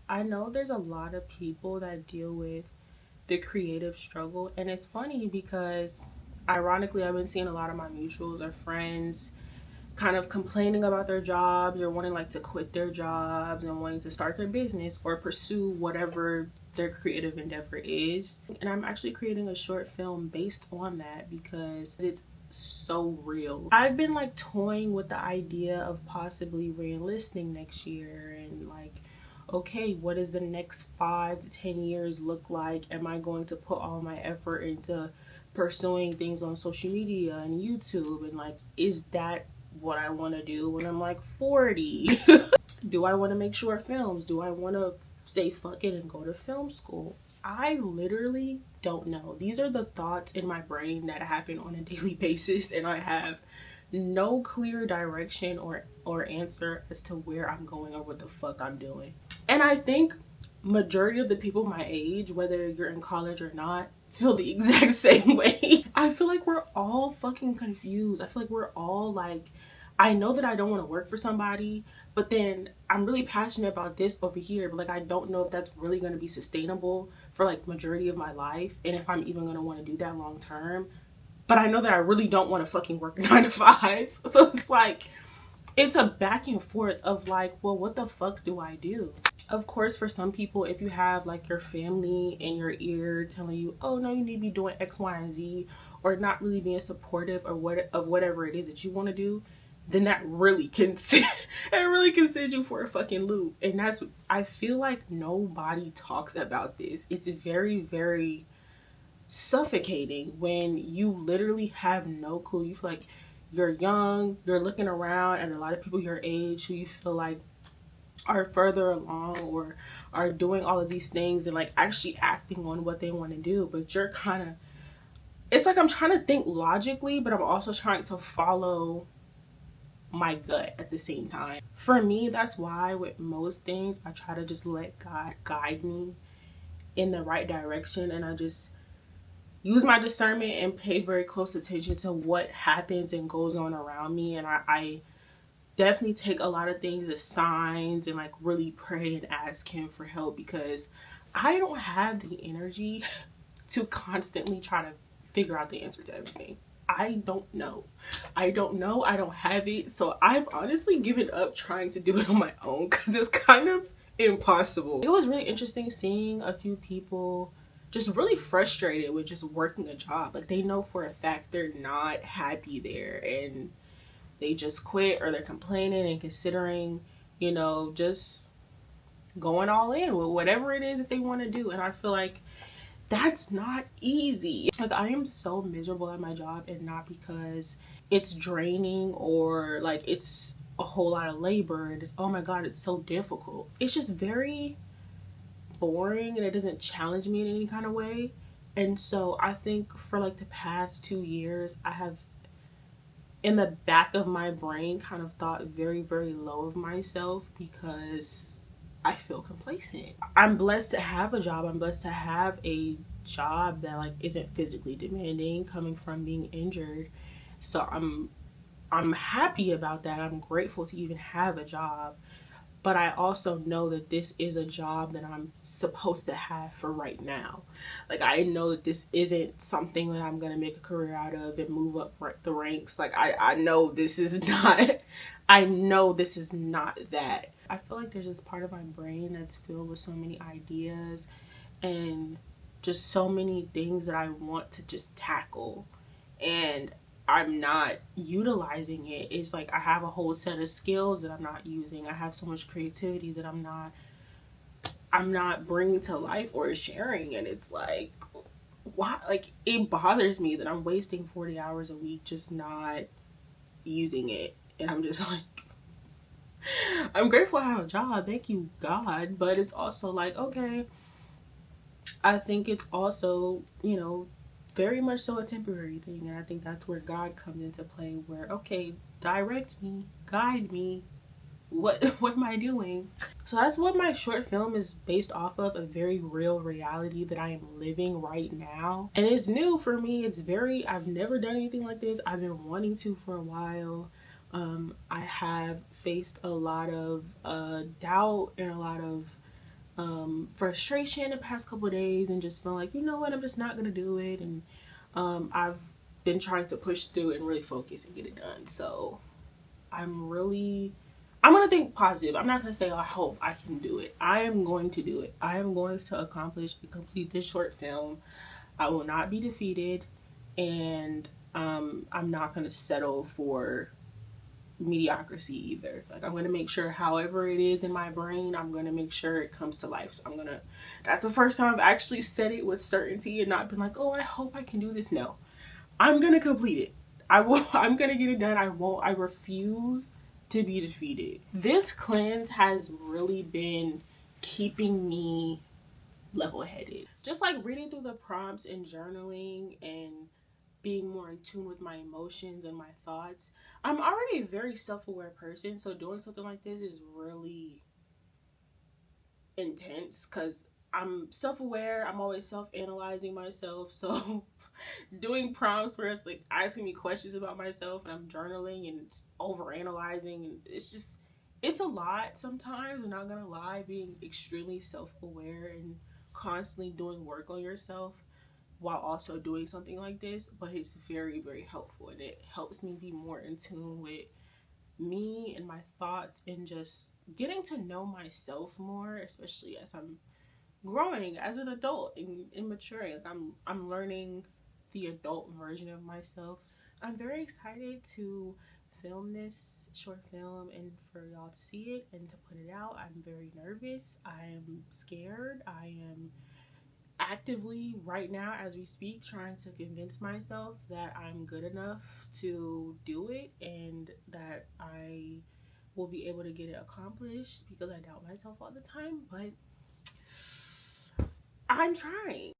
I know there's a lot of people that deal with the creative struggle, and it's funny because ironically, I've been seeing a lot of my mutuals or friends kind of complaining about their jobs or wanting like to quit their jobs and wanting to start their business or pursue whatever their creative endeavor is. And I'm actually creating a short film based on that because it's so real. I've been like toying with the idea of possibly re-enlisting next year and like, okay, what does the next 5 to 10 years look like? Am I going to put all my effort into pursuing things on social media and YouTube? And like, is that what I want to do when I'm like 40? Do I want to make short films? Do I want to say fuck it and go to film school? I literally don't know. These are the thoughts in my brain that happen on a daily basis, and I have no clear direction or answer as to where I'm going or what the fuck I'm doing. And I think majority of the people my age, whether you're in college or not, feel the exact same way. I feel like we're all fucking confused. I feel like we're all like, I know that I don't want to work for somebody, but then I'm really passionate about this over here, but like I don't know if that's really going to be sustainable for like majority of my life and if I'm even going to want to do that long term. But I know that I really don't want to fucking work 9 to 5. So it's like, it's a back and forth of like, well, what the fuck do I do? Of course, for some people, if you have like your family in your ear telling you, oh no, you need to be doing X, Y, and Z, or not really being supportive or whatever it is that you want to do, then that really can it really can send you for a fucking loop. And that's, I feel like nobody talks about this. It's very, very suffocating when you literally have no clue. You feel like you're young, you're looking around at a lot of people your age who you feel like are further along or are doing all of these things and like actually acting on what they want to do, but you're kind of, it's like I'm trying to think logically, but I'm also trying to follow my gut at the same time. For me, that's why with most things I try to just let God guide me in the right direction, and I just use my discernment and pay very close attention to what happens and goes on around me. And I definitely take a lot of things as signs and like really pray and ask him for help because I don't have the energy to constantly try to figure out the answer to everything. I don't know. I don't know. I don't have it. So I've honestly given up trying to do it on my own because it's kind of impossible. It was really interesting seeing a few people just really frustrated with just working a job. Like they know for a fact they're not happy there and they just quit or they're complaining and considering, just going all in with whatever it is that they want to do. And I feel like that's not easy. Like I am so miserable at my job, and not because it's draining or like it's a whole lot of labor and it's, oh my god, it's so difficult. It's just very boring and it doesn't challenge me in any kind of way. And so I think for like the past 2 years, I have in the back of my brain kind of thought very, very low of myself because I feel complacent. I'm blessed to have a job. I'm blessed to have a job that like isn't physically demanding coming from being injured. So I'm happy about that. I'm grateful to even have a job. But I also know that this is a job that I'm supposed to have for right now. Like I know that this isn't something that I'm gonna make a career out of and move up the ranks. Like I know this is not, I know this is not that. I feel like there's this part of my brain that's filled with so many ideas and just so many things that I want to just tackle. And I'm not utilizing it. It's like I have a whole set of skills that I'm not using. I have so much creativity that I'm not bringing to life or sharing. And it's like, why? Like it bothers me that I'm wasting 40 hours a week just not using it. And I'm just like, I'm grateful I have a job, thank you God, but it's also like, okay, I think it's also, very much so a temporary thing. And I think that's where God comes into play, where, okay, direct me, guide me. What am I doing? So that's what my short film is based off of, a very real reality that I am living right now. And it's new for me. I've never done anything like this. I've been wanting to for a while. I have faced a lot of doubt and a lot of frustration the past couple of days and just feeling like, you know what, I'm just not gonna do it. And I've been trying to push through and really focus and get it done. So I'm gonna think positive. I'm not gonna say, oh, I hope I can do it. I am going to do it. I am going to accomplish and complete this short film. I will not be defeated, and I'm not gonna settle for mediocrity either. Like, I'm gonna make sure, however it is in my brain, I'm gonna make sure it comes to life. So that's the first time I've actually said it with certainty and not been like, oh, I hope I can do this. No, I'm gonna complete it. I'm gonna get it done. I refuse to be defeated. This cleanse has really been keeping me level-headed. Just like reading through the prompts and journaling and being more in tune with my emotions and my thoughts. I'm already a very self-aware person, so doing something like this is really intense because I'm self-aware. I'm always self-analyzing myself. So doing prompts where it's like asking me questions about myself and I'm journaling and it's over-analyzing, and it's a lot sometimes. I'm not gonna lie, being extremely self-aware and constantly doing work on yourself while also doing something like this, but it's very, very helpful, and it helps me be more in tune with me and my thoughts and just getting to know myself more, especially as I'm growing as an adult and maturing. Like, I'm learning the adult version of myself. I'm very excited to film this short film and for y'all to see it and to put it out. I'm very nervous. I am scared. I am actively right now as we speak trying to convince myself that I'm good enough to do it and that I will be able to get it accomplished, because I doubt myself all the time, but I'm trying.